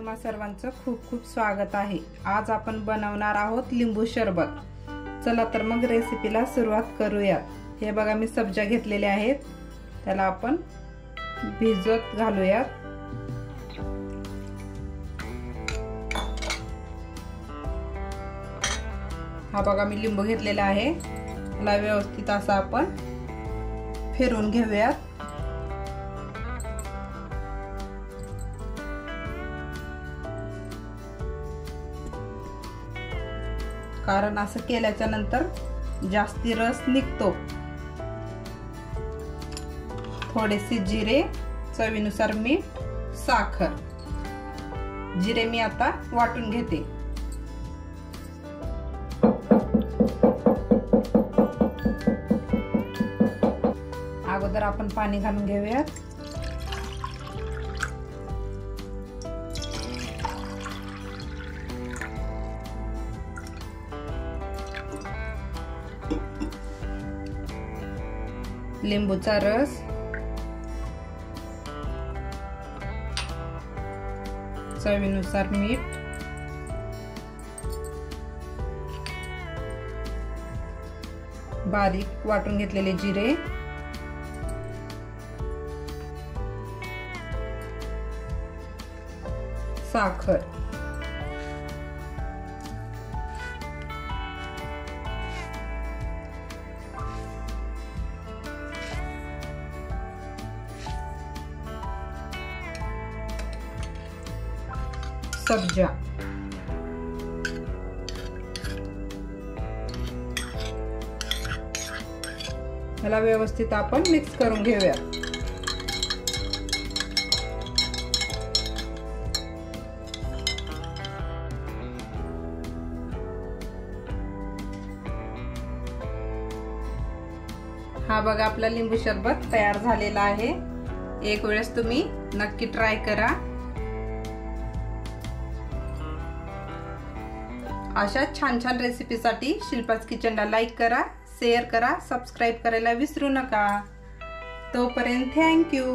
तुम्हा सर्वांचं खूप खूप स्वागत आहे। आज आपण बनवणार आहोत लिंबू सरबत। चला तर मग रेसिपीला सुरुवात करूयात। हे बघा मी सब्जा घेतलेले आहेत, त्याला आपण भिजवत घालूयात। हा बघा मी लिंबू घेतलेला आहे, त्याला व्यवस्थित असं आपण फिरवून घेऊयात। कारण असं केल्याच्या नंतर जास्ती रस निघतो। थोडेसे जिरे, चवीनुसार मीठ, साखर। जिरे मी आता वाटून घेते। अगोदर आपण पाणी घालून घेऊयात। लिंबूचा रस, चवीनुसार मीठ, बारीक वाटून घेतलेले जिरे, साखर, सब्जा, याला व्यवस्थित आपण मिक्स करून घेऊया। हा बघा आपला लिंबू सरबत तयार झालेला आहे। एक वेळेस तुम्ही नक्की ट्राय करा। अशा छान छान रेसिपीसाठी शिल्पाज किचनला लाईक करा, शेअर करा, सबस्क्राइब करायला विसरू नका। तोपर्यंत थँक यू।